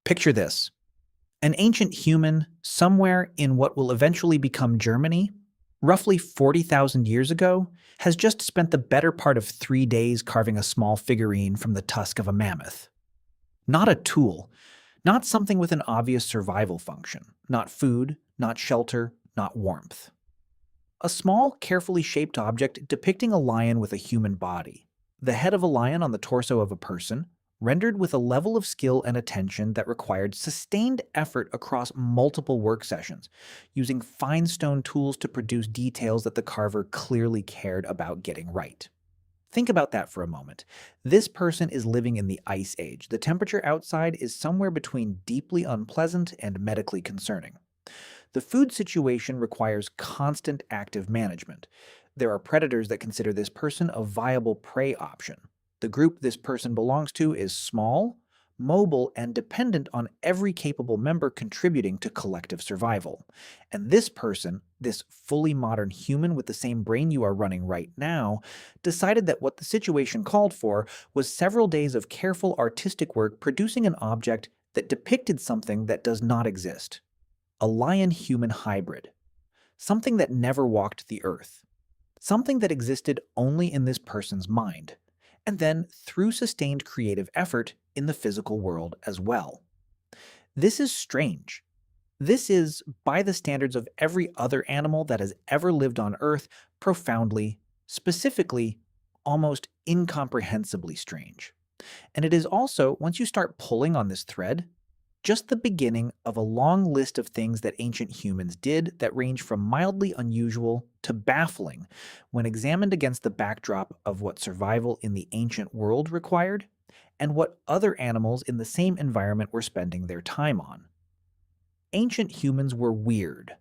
Picture this. An ancient human somewhere in what will eventually become Germany, roughly 40,000 years ago, has just spent the better part of 3 days carving a small figurine from the tusk of a mammoth. Not a tool, not something with an obvious survival function, not food, not shelter, not warmth. A small, carefully shaped object depicting a lion with a human body, the head of a lion on the torso of a person, rendered with a level of skill and attention that required sustained effort across multiple work sessions, using fine stone tools to produce details that the carver clearly cared about getting right. Think about that for a moment. This person is living in the Ice Age. The temperature outside is somewhere between deeply unpleasant and medically concerning. The food situation requires constant active management. There are predators that consider this person a viable prey option. The group this person belongs to is small, mobile, and dependent on every capable member contributing to collective survival. And this person, this fully modern human with the same brain you are running right now, decided that what the situation called for was several days of careful artistic work producing an object that depicted something that does not exist. A lion-human hybrid. Something that never walked the earth. Something that existed only in this person's mind. And then through sustained creative effort in the physical world as well. This is strange. This is, by the standards of every other animal that has ever lived on Earth, profoundly, specifically, almost incomprehensibly strange. And it is also, once you start pulling on this thread, just the beginning of a long list of things that ancient humans did that range from mildly unusual to baffling when examined against the backdrop of what survival in the ancient world required and what other animals in the same environment were spending their time on. Ancient humans were weird.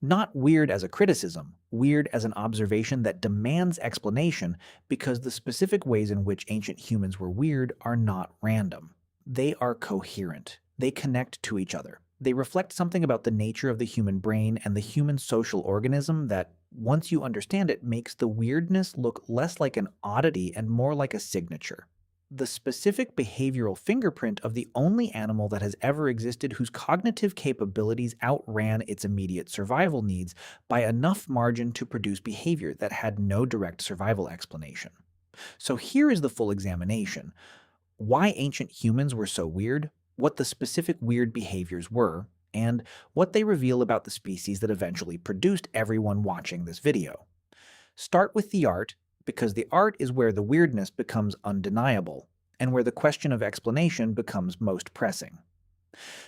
Not weird as a criticism, weird as an observation that demands explanation because the specific ways in which ancient humans were weird are not random. They are coherent. They connect to each other. They reflect something about the nature of the human brain and the human social organism that, once you understand it, makes the weirdness look less like an oddity and more like a signature. The specific behavioral fingerprint of the only animal that has ever existed whose cognitive capabilities outran its immediate survival needs by enough margin to produce behavior that had no direct survival explanation. So here is the full examination. Why ancient humans were so weird, what the specific weird behaviors were, and what they reveal about the species that eventually produced everyone watching this video. Start with the art, because the art is where the weirdness becomes undeniable, and where the question of explanation becomes most pressing.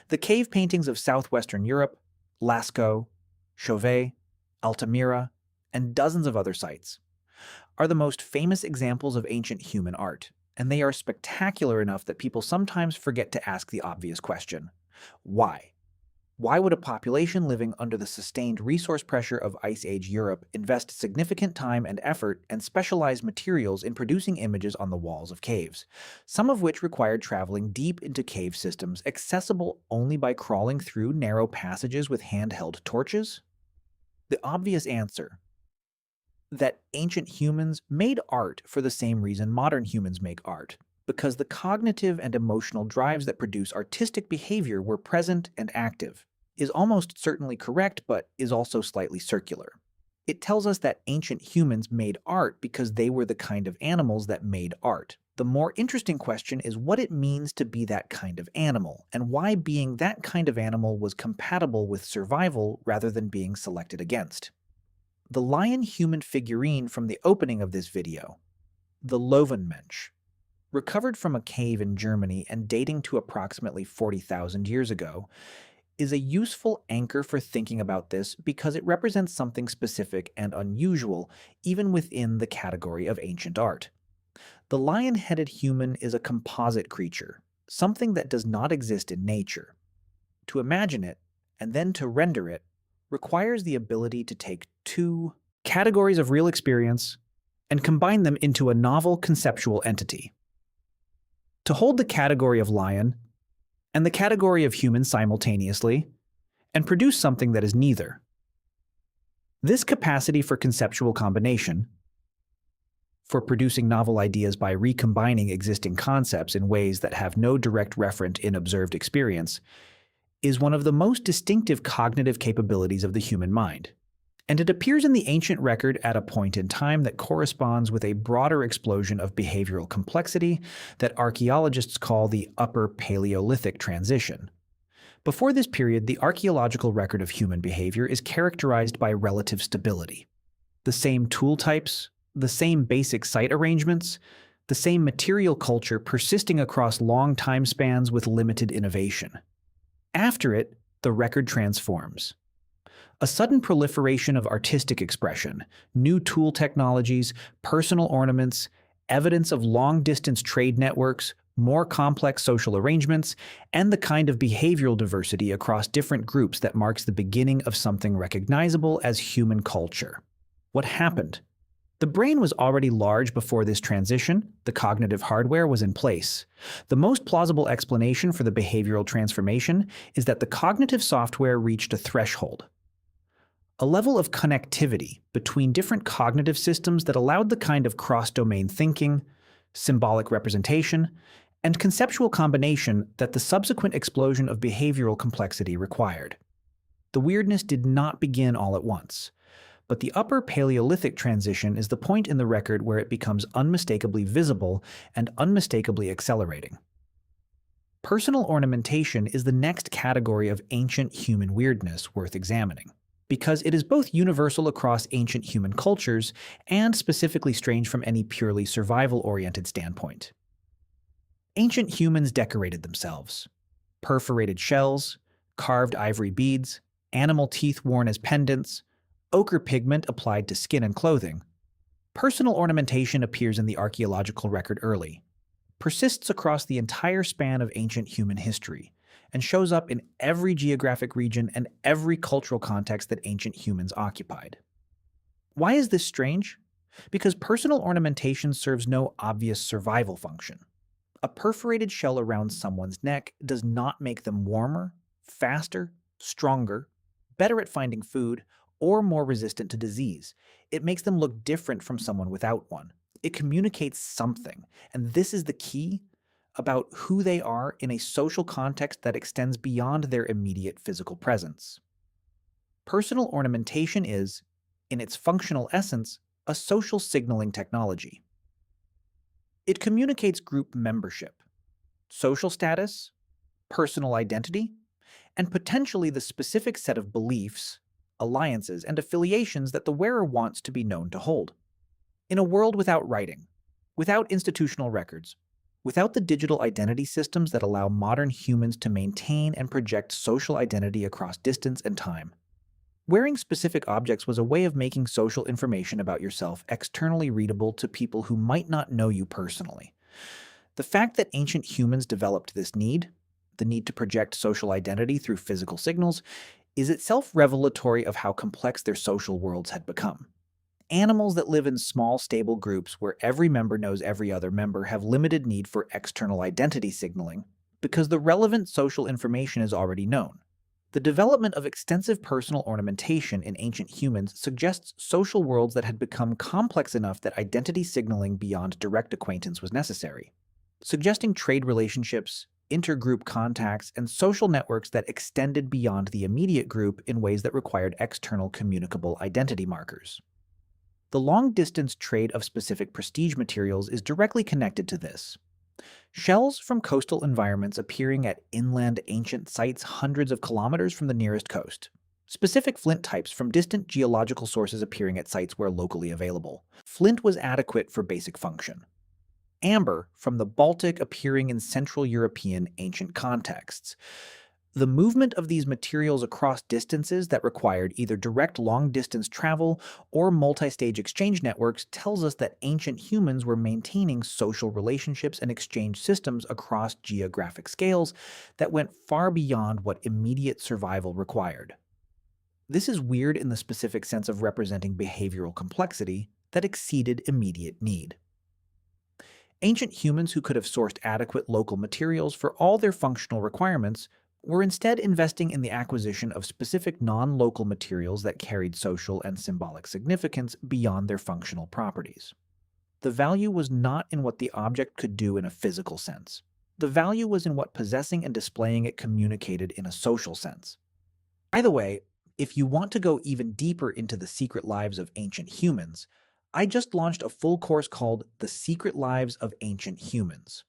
The cave paintings of southwestern Europe, Lascaux, Chauvet, Altamira, and dozens of other sites are the most famous examples of ancient human art, and they are spectacular enough that people sometimes forget to ask the obvious question: why? Why would a population living under the sustained resource pressure of Ice Age Europe invest significant time and effort and specialized materials in producing images on the walls of caves, some of which required traveling deep into cave systems accessible only by crawling through narrow passages with handheld torches? The obvious answer: that ancient humans made art for the same reason modern humans make art, because the cognitive and emotional drives that produce artistic behavior were present and active, is almost certainly correct but is also slightly circular. It tells us that ancient humans made art because they were the kind of animals that made art. The more interesting question is what it means to be that kind of animal, and why being that kind of animal was compatible with survival rather than being selected against. The lion-human figurine from the opening of this video, the Löwenmensch, recovered from a cave in Germany and dating to approximately 40,000 years ago, is a useful anchor for thinking about this because it represents something specific and unusual even within the category of ancient art. The lion-headed human is a composite creature, something that does not exist in nature. To imagine it, and then to render it, requires the ability to take two categories of real experience and combine them into a novel conceptual entity. To hold the category of lion and the category of human simultaneously and produce something that is neither. This capacity for conceptual combination, for producing novel ideas by recombining existing concepts in ways that have no direct referent in observed experience, is one of the most distinctive cognitive capabilities of the human mind. And it appears in the ancient record at a point in time that corresponds with a broader explosion of behavioral complexity that archaeologists call the Upper Paleolithic transition. Before this period, the archaeological record of human behavior is characterized by relative stability. The same tool types, the same basic site arrangements, the same material culture persisting across long time spans with limited innovation. After it, the record transforms. A sudden proliferation of artistic expression, new tool technologies, personal ornaments, evidence of long-distance trade networks, more complex social arrangements, and the kind of behavioral diversity across different groups that marks the beginning of something recognizable as human culture. What happened? The brain was already large before this transition. The cognitive hardware was in place. The most plausible explanation for the behavioral transformation is that the cognitive software reached a threshold, a level of connectivity between different cognitive systems that allowed the kind of cross-domain thinking, symbolic representation, and conceptual combination that the subsequent explosion of behavioral complexity required. The weirdness did not begin all at once, but the Upper Paleolithic transition is the point in the record where it becomes unmistakably visible and unmistakably accelerating. Personal ornamentation is the next category of ancient human weirdness worth examining, because it is both universal across ancient human cultures and specifically strange from any purely survival-oriented standpoint. Ancient humans decorated themselves. Perforated shells, carved ivory beads, animal teeth worn as pendants, ochre pigment applied to skin and clothing. Personal ornamentation appears in the archaeological record early, persists across the entire span of ancient human history, and shows up in every geographic region and every cultural context that ancient humans occupied. Why is this strange? Because personal ornamentation serves no obvious survival function. A perforated shell around someone's neck does not make them warmer, faster, stronger, better at finding food, or more resistant to disease. It makes them look different from someone without one. It communicates something, and this is the key about who they are in a social context that extends beyond their immediate physical presence. Personal ornamentation is, in its functional essence, a social signaling technology. It communicates group membership, social status, personal identity, and potentially the specific set of beliefs, alliances, and affiliations that the wearer wants to be known to hold. In a world without writing, without institutional records, without the digital identity systems that allow modern humans to maintain and project social identity across distance and time, wearing specific objects was a way of making social information about yourself externally readable to people who might not know you personally. The fact that ancient humans developed this need, the need to project social identity through physical signals, is itself revelatory of how complex their social worlds had become. Animals that live in small, stable groups where every member knows every other member have limited need for external identity signaling because the relevant social information is already known. The development of extensive personal ornamentation in ancient humans suggests social worlds that had become complex enough that identity signaling beyond direct acquaintance was necessary, suggesting trade relationships, intergroup contacts, and social networks that extended beyond the immediate group in ways that required external communicable identity markers. The long-distance trade of specific prestige materials is directly connected to this. Shells from coastal environments appearing at inland ancient sites hundreds of kilometers from the nearest coast. Specific flint types from distant geological sources appearing at sites where locally available. Flint was adequate for basic function. Amber from the Baltic appearing in Central European ancient contexts. The movement of these materials across distances that required either direct long-distance travel or multi-stage exchange networks tells us that ancient humans were maintaining social relationships and exchange systems across geographic scales that went far beyond what immediate survival required. This is weird in the specific sense of representing behavioral complexity that exceeded immediate need. Ancient humans who could have sourced adequate local materials for all their functional requirements were instead investing in the acquisition of specific non-local materials that carried social and symbolic significance beyond their functional properties. The value was not in what the object could do in a physical sense. The value was in what possessing and displaying it communicated in a social sense. By the way, if you want to go even deeper into the secret lives of ancient humans, I just launched a full course called The Secret Lives of Ancient Humans.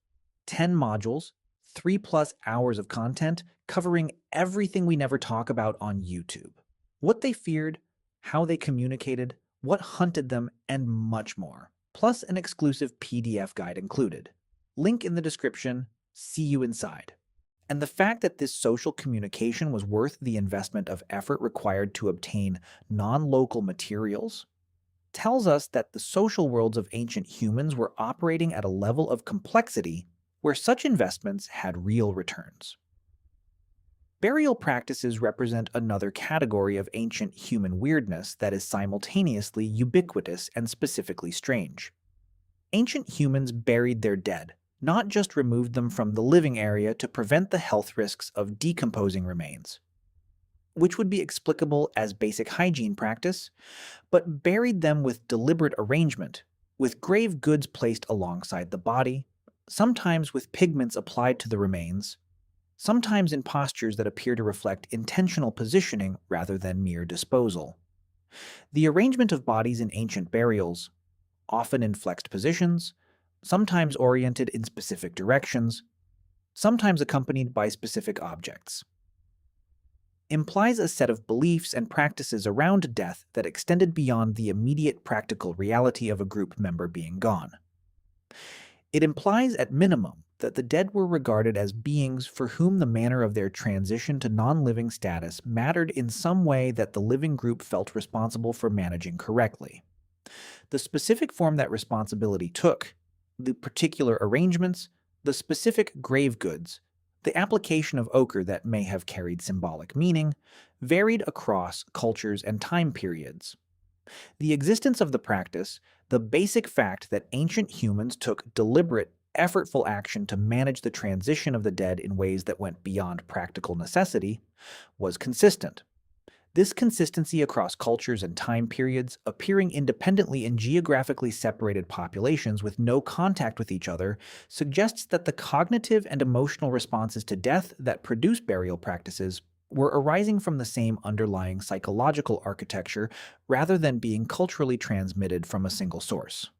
10 modules, 3+ hours of content covering everything we never talk about on YouTube. What they feared, how they communicated, what hunted them, and much more. Plus an exclusive PDF guide included. Link in the description. See you inside. And the fact that this social communication was worth the investment of effort required to obtain non-local materials tells us that the social worlds of ancient humans were operating at a level of complexity where such investments had real returns. Burial practices represent another category of ancient human weirdness that is simultaneously ubiquitous and specifically strange. Ancient humans buried their dead, not just removed them from the living area to prevent the health risks of decomposing remains, which would be explicable as basic hygiene practice, but buried them with deliberate arrangement, with grave goods placed alongside the body, sometimes with pigments applied to the remains, sometimes in postures that appear to reflect intentional positioning rather than mere disposal. The arrangement of bodies in ancient burials, often in flexed positions, sometimes oriented in specific directions, sometimes accompanied by specific objects, implies a set of beliefs and practices around death that extended beyond the immediate practical reality of a group member being gone. It implies, at minimum, that the dead were regarded as beings for whom the manner of their transition to non-living status mattered in some way that the living group felt responsible for managing correctly. The specific form that responsibility took, the particular arrangements, the specific grave goods, the application of ochre that may have carried symbolic meaning, varied across cultures and time periods. The existence of the practice, the basic fact that ancient humans took deliberate, effortful action to manage the transition of the dead in ways that went beyond practical necessity, was consistent. This consistency across cultures and time periods, appearing independently in geographically separated populations with no contact with each other, suggests that the cognitive and emotional responses to death that produce burial practices were arising from the same underlying psychological architecture rather than being culturally transmitted from a single source.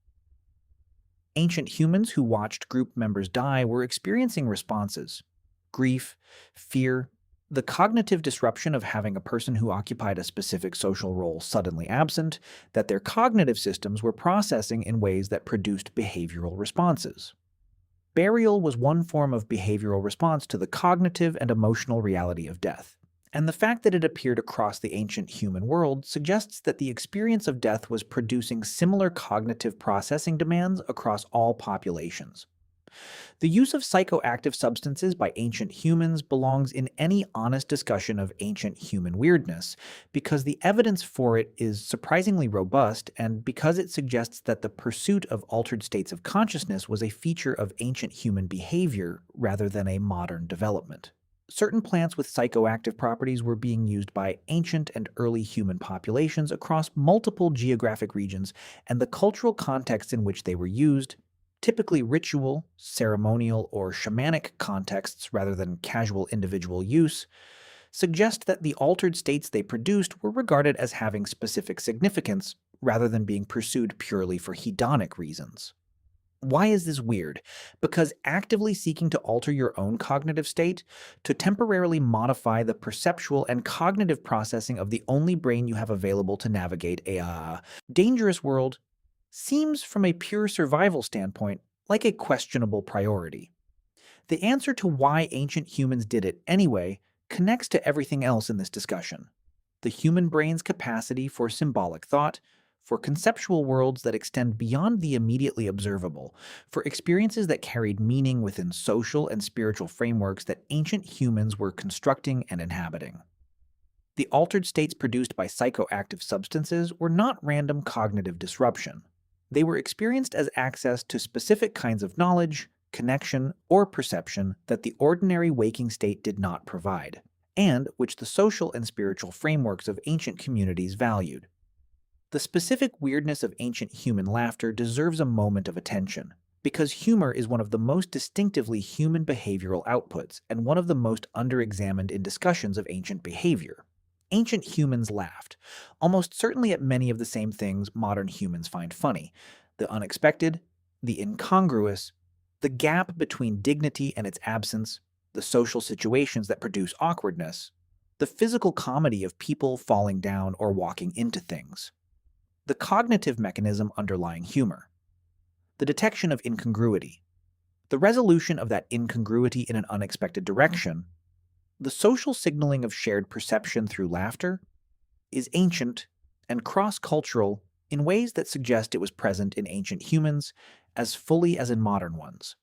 Ancient humans who watched group members die were experiencing responses: grief, fear, the cognitive disruption of having a person who occupied a specific social role suddenly absent, that their cognitive systems were processing in ways that produced behavioral responses. Burial was one form of behavioral response to the cognitive and emotional reality of death, and the fact that it appeared across the ancient human world suggests that the experience of death was producing similar cognitive processing demands across all populations. The use of psychoactive substances by ancient humans belongs in any honest discussion of ancient human weirdness, because the evidence for it is surprisingly robust and because it suggests that the pursuit of altered states of consciousness was a feature of ancient human behavior rather than a modern development. Certain plants with psychoactive properties were being used by ancient and early human populations across multiple geographic regions, and the cultural contexts in which they were used, typically ritual, ceremonial, or shamanic contexts rather than casual individual use, suggest that the altered states they produced were regarded as having specific significance rather than being pursued purely for hedonic reasons. Why is this weird? Because actively seeking to alter your own cognitive state, to temporarily modify the perceptual and cognitive processing of the only brain you have available to navigate a dangerous world, seems, from a pure survival standpoint, like a questionable priority. The answer to why ancient humans did it anyway connects to everything else in this discussion: the human brain's capacity for symbolic thought, for conceptual worlds that extend beyond the immediately observable, for experiences that carried meaning within social and spiritual frameworks that ancient humans were constructing and inhabiting. The altered states produced by psychoactive substances were not random cognitive disruption. They were experienced as access to specific kinds of knowledge, connection, or perception that the ordinary waking state did not provide, and which the social and spiritual frameworks of ancient communities valued. The specific weirdness of ancient human laughter deserves a moment of attention, because humor is one of the most distinctively human behavioral outputs and one of the most underexamined in discussions of ancient behavior. Ancient humans laughed, almost certainly at many of the same things modern humans find funny: the unexpected, the incongruous, the gap between dignity and its absence, the social situations that produce awkwardness, the physical comedy of people falling down or walking into things, the cognitive mechanism underlying humor, the detection of incongruity, the resolution of that incongruity in an unexpected direction, the social signaling of shared perception through laughter, is ancient and cross-cultural in ways that suggest it was present in ancient humans as fully as in modern ones.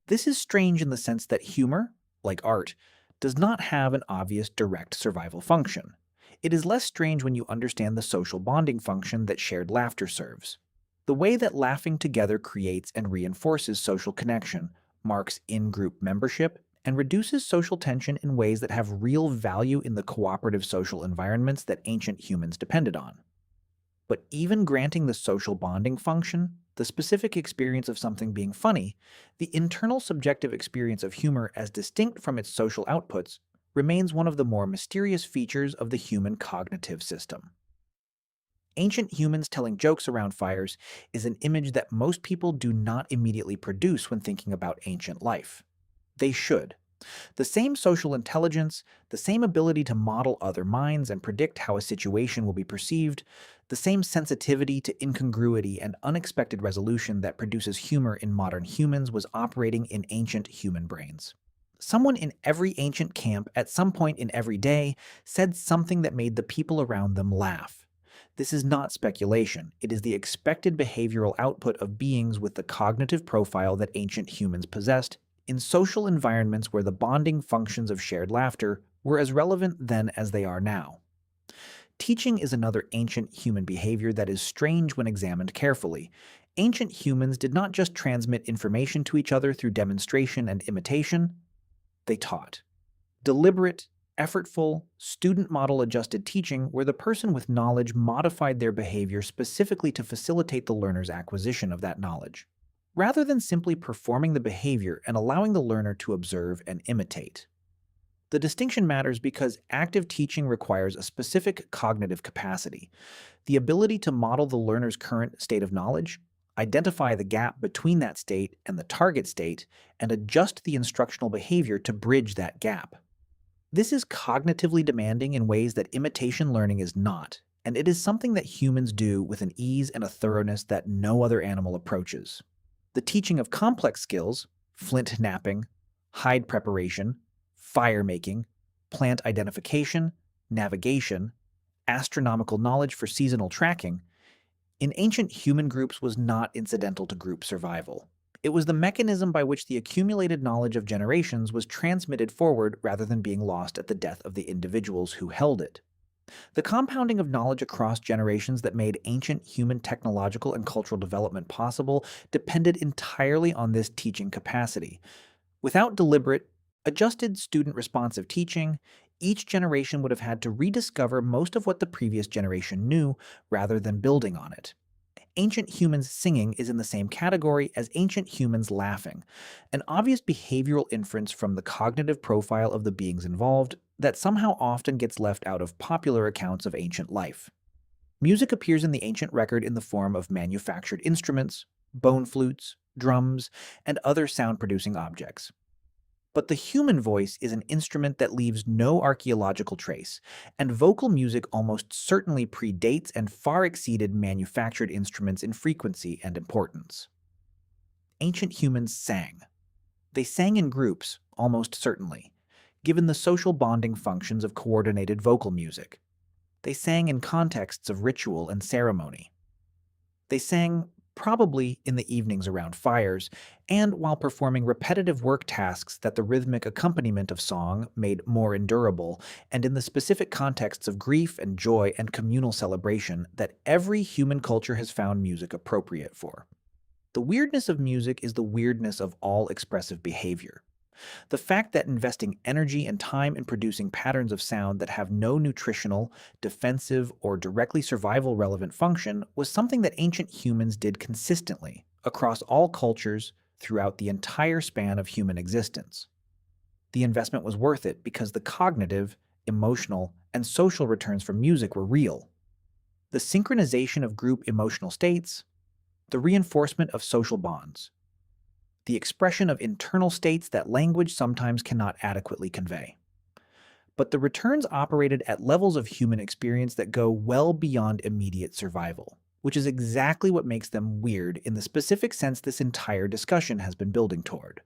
This is strange in the sense that humor, like art, does not have an obvious direct survival function. It is less strange when you understand the social bonding function that shared laughter serves. The way that laughing together creates and reinforces social connection, marks in-group membership, and reduces social tension in ways that have real value in the cooperative social environments that ancient humans depended on. But even granting the social bonding function, the specific experience of something being funny, the internal subjective experience of humor as distinct from its social outputs, remains one of the more mysterious features of the human cognitive system. Ancient humans telling jokes around fires is an image that most people do not immediately produce when thinking about ancient life. They should. The same social intelligence, the same ability to model other minds and predict how a situation will be perceived, the same sensitivity to incongruity and unexpected resolution that produces humor in modern humans was operating in ancient human brains. Someone in every ancient camp at some point in every day said something that made the people around them laugh. This is not speculation. It is the expected behavioral output of beings with the cognitive profile that ancient humans possessed in social environments where the bonding functions of shared laughter were as relevant then as they are now. Teaching is another ancient human behavior that is strange when examined carefully. Ancient humans did not just transmit information to each other through demonstration and imitation, they taught. Deliberate, effortful, student model adjusted teaching where the person with knowledge modified their behavior specifically to facilitate the learner's acquisition of that knowledge, rather than simply performing the behavior and allowing the learner to observe and imitate. The distinction matters because active teaching requires a specific cognitive capacity, the ability to model the learner's current state of knowledge, identify the gap between that state and the target state, and adjust the instructional behavior to bridge that gap. This is cognitively demanding in ways that imitation learning is not, and it is something that humans do with an ease and a thoroughness that no other animal approaches. The teaching of complex skills, flint knapping, hide preparation, fire making, plant identification, navigation, astronomical knowledge for seasonal tracking, in ancient human groups was not incidental to group survival. It was the mechanism by which the accumulated knowledge of generations was transmitted forward rather than being lost at the death of the individuals who held it. The compounding of knowledge across generations that made ancient human technological and cultural development possible depended entirely on this teaching capacity. Without deliberate, adjusted student-responsive teaching, each generation would have had to rediscover most of what the previous generation knew rather than building on it. Ancient humans singing is in the same category as ancient humans laughing, an obvious behavioral inference from the cognitive profile of the beings involved that somehow often gets left out of popular accounts of ancient life. Music appears in the ancient record in the form of manufactured instruments, bone flutes, drums, and other sound-producing objects. But the human voice is an instrument that leaves no archaeological trace, and vocal music almost certainly predates and far exceeded manufactured instruments in frequency and importance. Ancient humans sang. They sang in groups, almost certainly, given the social bonding functions of coordinated vocal music. They sang in contexts of ritual and ceremony. They sang probably in the evenings around fires, and while performing repetitive work tasks that the rhythmic accompaniment of song made more endurable, and in the specific contexts of grief and joy and communal celebration that every human culture has found music appropriate for. The weirdness of music is the weirdness of all expressive behavior. The fact that investing energy and time in producing patterns of sound that have no nutritional, defensive, or directly survival relevant function was something that ancient humans did consistently across all cultures throughout the entire span of human existence. The investment was worth it because the cognitive, emotional, and social returns from music were real. The synchronization of group emotional states, the reinforcement of social bonds, the expression of internal states that language sometimes cannot adequately convey. But the returns operated at levels of human experience that go well beyond immediate survival, which is exactly what makes them weird in the specific sense this entire discussion has been building toward.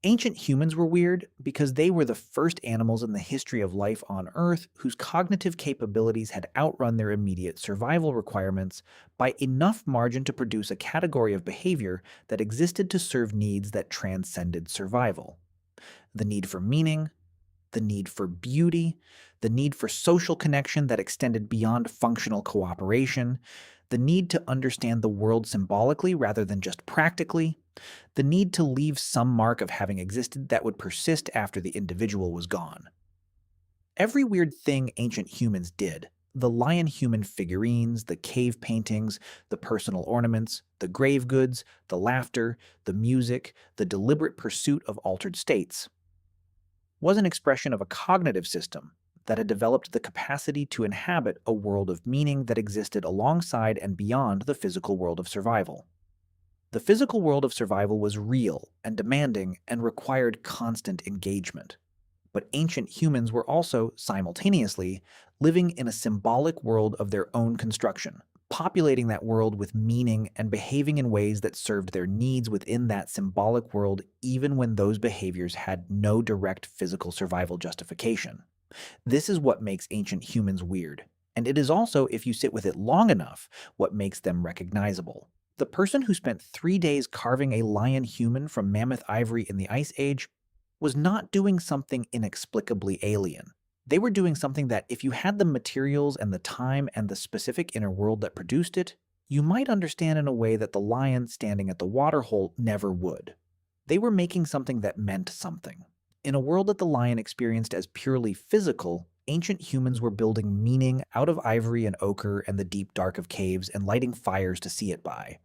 Ancient humans were weird because they were the first animals in the history of life on Earth whose cognitive capabilities had outrun their immediate survival requirements by enough margin to produce a category of behavior that existed to serve needs that transcended survival. The need for meaning, the need for beauty, the need for social connection that extended beyond functional cooperation, the need to understand the world symbolically rather than just practically, the need to leave some mark of having existed that would persist after the individual was gone. Every weird thing ancient humans did, the lion human figurines, the cave paintings, the personal ornaments, the grave goods, the laughter, the music, the deliberate pursuit of altered states, was an expression of a cognitive system that had developed the capacity to inhabit a world of meaning that existed alongside and beyond the physical world of survival. The physical world of survival was real and demanding and required constant engagement. But ancient humans were also, simultaneously, living in a symbolic world of their own construction, populating that world with meaning and behaving in ways that served their needs within that symbolic world even when those behaviors had no direct physical survival justification. This is what makes ancient humans weird, and it is also, if you sit with it long enough, what makes them recognizable. The person who spent 3 days carving a lion human from mammoth ivory in the Ice Age was not doing something inexplicably alien. They were doing something that, if you had the materials and the time and the specific inner world that produced it, you might understand in a way that the lion standing at the waterhole never would. They were making something that meant something. In a world that the lion experienced as purely physical, ancient humans were building meaning out of ivory and ochre and the deep dark of caves and lighting fires to see it by.